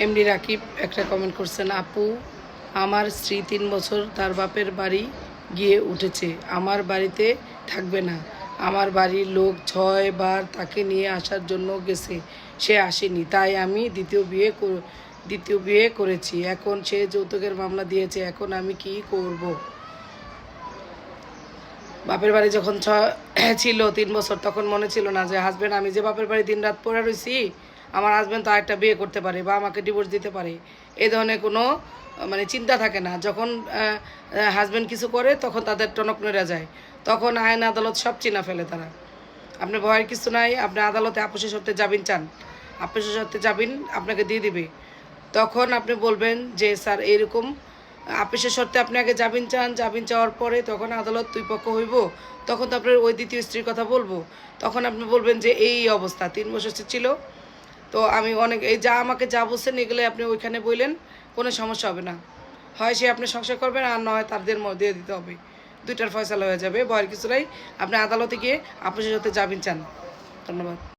MD Rakib একটা comment করছেন, আপু আমার স্ত্রী 3 বছর তার বাপের বাড়ি গিয়ে উঠেছে, আমার বাড়িতে থাকবে না। আমার বাড়ির লোক 6 বার তাকে নিয়ে আসার জন্য গেছে, সে আসেনি, তাই আমি দ্বিতীয় বিয়ে করেছি। এখন সে যৌতুকের মামলা দিয়েছে, এখন আমি কি করব? বাপের বাড়ি যখন ছিল 3 বছর, তখন মনে ছিল না যে হাজব্যান্ড, আমি যে বাপের বাড়ি দিন রাত পড়ে রয়েছি, আমার হাজব্যান্ড তো আরেকটা বিয়ে করতে পারে বা আমাকে ডিভোর্স দিতে পারে, এই ধরনের কোনো মানে চিন্তা থাকে না। যখন হাজব্যান্ড কিছু করে তখন তাদের টনক নড়ে যায়, তখন আইন আদালত সব চিনা ফেলে তারা। আপনি ভয়ের কিছু নাই, আপনি আদালতে আপোষের শর্তে জামিন চান, আপোষের শর্তে জামিন আপনাকে দিয়ে দিবে। তখন আপনি বলবেন যে স্যার এরকম আপিসের শর্তে আপনি আগে জামিন চান, জামিন চাওয়ার পরে তখন আদালত দুই পক্ষ হইব, তখন তো আপনার ওই দ্বিতীয় স্ত্রীর কথা বলবো। তখন আপনি বলবেন যে এই অবস্থা 3 বছর ছিল, তো আমি অনেক এই যা আমাকে যা বলছেন এগুলো আপনি ওইখানে বললেন, কোনো সমস্যা হবে না। হয় সে আপনি সংসার করবেন, আর নয় তাদের মধ্যে দিতে হবে, দুইটার ফয়সালা হয়ে যাবে। ভয়ের কিছু নাই, আপনি আদালতে গিয়ে আপনার সাথে জামিন চান। ধন্যবাদ।